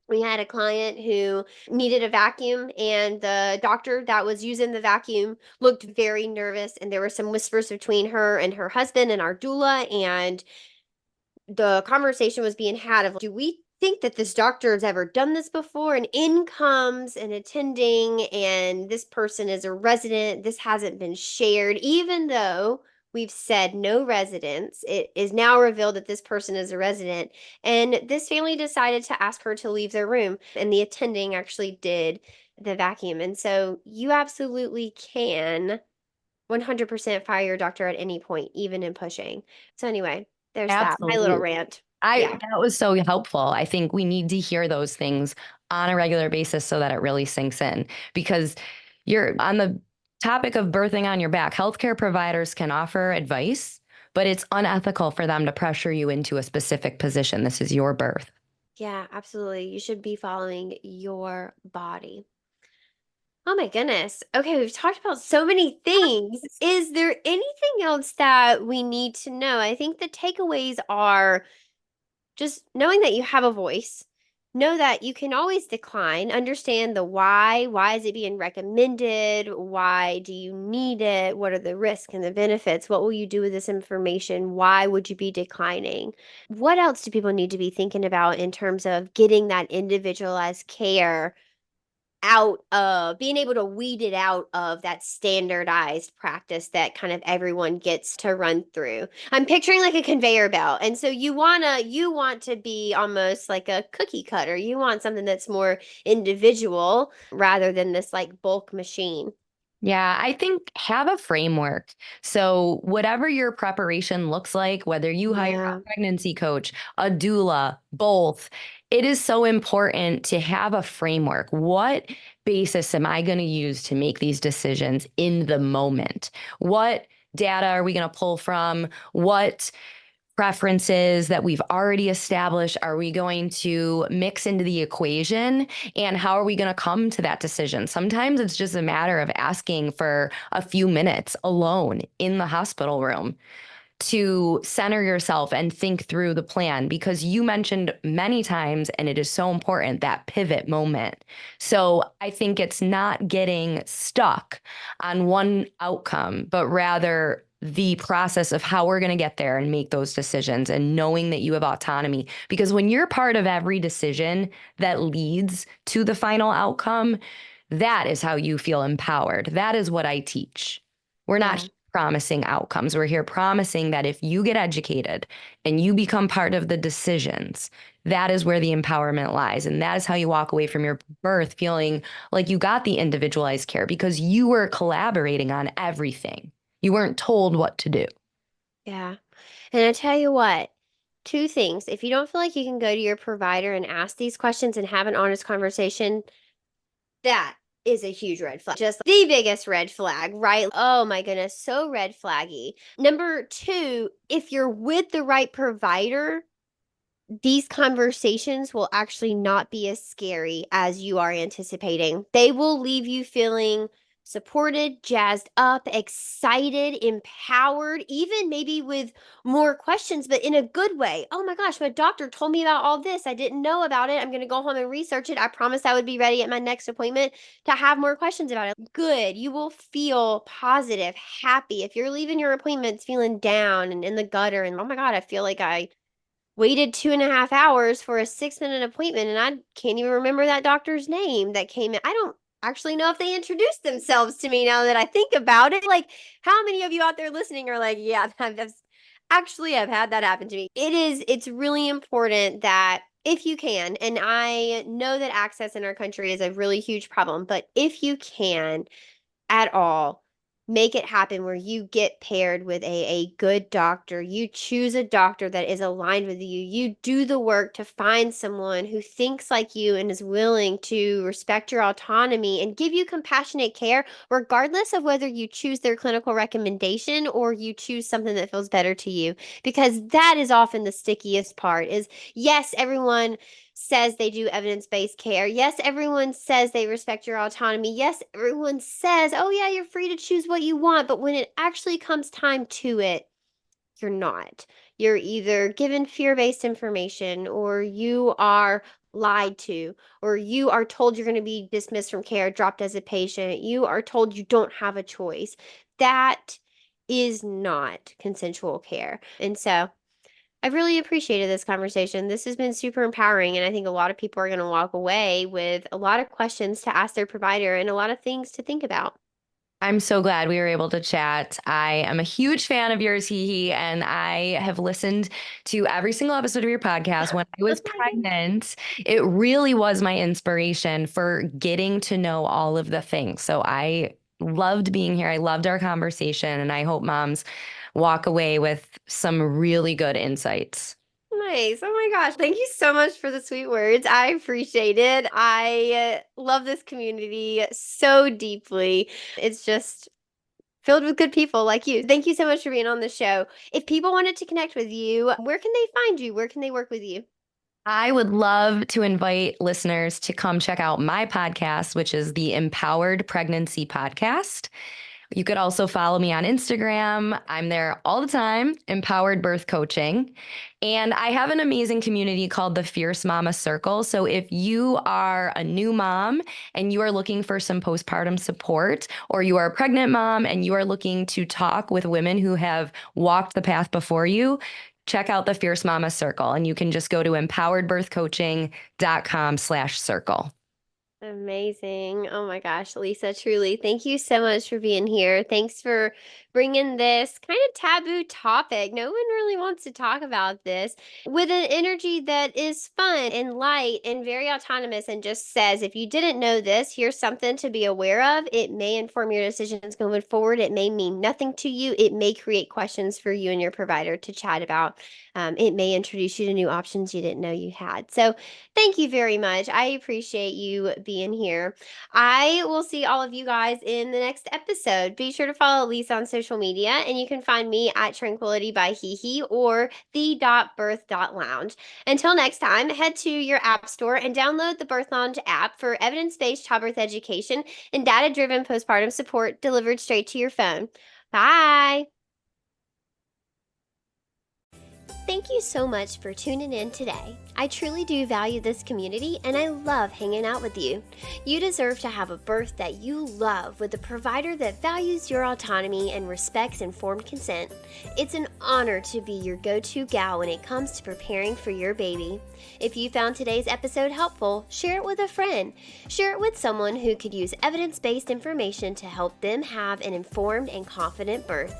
we had a client who needed a vacuum and the doctor that was using the vacuum looked very nervous and there were some whispers between her and her husband and our doula, and the conversation was being had of, do we think that this doctor has ever done this before? And in comes an attending, and this person is a resident. This hasn't been shared, even though we've said no residents. It is now revealed that this person is a resident. And this family decided to ask her to leave their room, and the attending actually did the vacuum. And so you absolutely can 100% fire your doctor at any point, even in pushing. So anyway, there's that. My little Absolutely. rant. I Yeah. That was so helpful. I think we need to hear those things on a regular basis so that it really sinks in. Because you're on the topic of birthing on your back, healthcare providers can offer advice, but it's unethical for them to pressure you into a specific position. This is your birth. Yeah, absolutely. You should be following your body. Oh my goodness. Okay, we've talked about so many things. Is there anything else that we need to know? I think the takeaways are just knowing that you have a voice, know that you can always decline, understand the why. Why is it being recommended? Why do you need it? What are the risks and the benefits? What will you do with this information? Why would you be declining? What else do people need to be thinking about in terms of getting that individualized care out of being able to weed it out of that standardized practice that kind of everyone gets to run through? I'm picturing like a conveyor belt. And so you want to be almost like a cookie cutter. You want something that's more individual rather than this like bulk machine. Yeah, I think have a framework. So, whatever your preparation looks like, whether you hire Yeah. a pregnancy coach, a doula, both, it is so important to have a framework. What basis am I going to use to make these decisions in the moment? What data are we going to pull from? What preferences that we've already established are we going to mix into the equation, and how are we going to come to that decision? Sometimes it's just a matter of asking for a few minutes alone in the hospital room to center yourself and think through the plan, because you mentioned many times, and it is so important, that pivot moment. So I think it's not getting stuck on one outcome, but rather the process of how we're going to get there and make those decisions, and knowing that you have autonomy. Because when you're part of every decision that leads to the final outcome, that is how you feel empowered. That is what I teach. We're Yeah. not promising outcomes. We're here promising that if you get educated and you become part of the decisions, that is where the empowerment lies. And that is how you walk away from your birth feeling like you got the individualized care, because you were collaborating on everything. You weren't told what to do. Yeah. And I tell you what, two things. If you don't feel like you can go to your provider and ask these questions and have an honest conversation, that is a huge red flag. Just the biggest red flag, right? Oh my goodness, so red flaggy. Number two, if you're with the right provider, these conversations will actually not be as scary as you are anticipating. They will leave you feeling supported, jazzed up, excited, empowered, even maybe with more questions, but in a good way. Oh my gosh, my doctor told me about all this. I didn't know about it. I'm going to go home and research it. I promise I would be ready at my next appointment to have more questions about it. Good. You will feel positive, happy. If you're leaving your appointments feeling down and in the gutter, and oh my God, I feel like I waited 2.5 hours for a 6-minute appointment and I can't even remember that doctor's name that came in. I don't actually know if they introduced themselves to me now that I think about it. Like, how many of you out there listening are like, yeah, I've had that happen to me. It's really important that if you can, and I know that access in our country is a really huge problem, but if you can, at all, make it happen where you get paired with a good doctor. You choose a doctor that is aligned with you. You do the work to find someone who thinks like you and is willing to respect your autonomy and give you compassionate care, regardless of whether you choose their clinical recommendation or you choose something that feels better to you. Because that is often the stickiest part is, yes, everyone says they do evidence-based care. Yes, everyone says they respect your autonomy. Yes, everyone says, oh yeah, you're free to choose what you want. But when it actually comes time to it, you're not. You're either given fear-based information, or you are lied to, or you are told you're going to be dismissed from care, dropped as a patient. You are told you don't have a choice. That is not consensual care. And so I've really appreciated this conversation. This has been super empowering, and I think a lot of people are going to walk away with a lot of questions to ask their provider and a lot of things to think about. I'm so glad we were able to chat. I am a huge fan of yours, HeHe, and I have listened to every single episode of your podcast. When I was pregnant, it really was my inspiration for getting to know all of the things. So I loved being here. I loved our conversation, and I hope moms walk away with some really good insights. Nice. Oh my gosh. Thank you so much for the sweet words. I appreciate it. I love this community so deeply. It's just filled with good people like you. Thank you so much for being on the show. If people wanted to connect with you, where can they find you? Where can they work with you? I would love to invite listeners to come check out my podcast, which is the Empowered Pregnancy Podcast. You could also follow me on Instagram. I'm there all the time, Empowered Birth Coaching. And I have an amazing community called the Fierce Mama Circle. So if you are a new mom and you are looking for some postpartum support, or you are a pregnant mom and you are looking to talk with women who have walked the path before you, check out the Fierce Mama Circle. And you can just go to empoweredbirthcoaching.com/circle. Amazing. Oh my gosh, Lisa, truly, thank you so much for being here. Thanks for bringing this kind of taboo topic. No one really wants to talk about this with an energy that is fun and light and very autonomous and just says, if you didn't know this, here's something to be aware of. It may inform your decisions going forward. It may mean nothing to you. It may create questions for you and your provider to chat about. It may introduce you to new options you didn't know you had. So thank you very much. I appreciate you being here. I will see all of you guys in the next episode. Be sure to follow Lisa on social media, and you can find me at Tranquility by HeHe or the.birth.lounge. Until next time, head to your app store and download the Birth Lounge app for evidence-based childbirth education and data-driven postpartum support delivered straight to your phone. Bye! Thank you so much for tuning in today. I truly do value this community and I love hanging out with you. You deserve to have a birth that you love with a provider that values your autonomy and respects informed consent. It's an honor to be your go-to gal when it comes to preparing for your baby. If you found today's episode helpful, share it with a friend. Share it with someone who could use evidence-based information to help them have an informed and confident birth.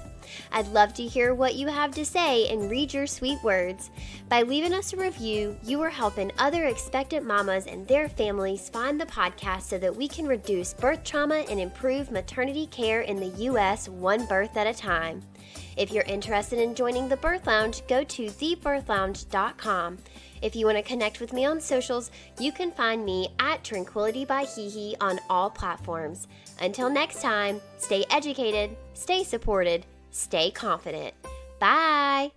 I'd love to hear what you have to say and read your sweet words. By leaving us a review, you are helping other expectant mamas and their families find the podcast so that we can reduce birth trauma and improve maternity care in the U.S. one birth at a time. If you're interested in joining the Birth Lounge, go to thebirthlounge.com. If you want to connect with me on socials, you can find me at Tranquility by HeHe on all platforms. Until next time, stay educated, stay supported, stay confident. Bye.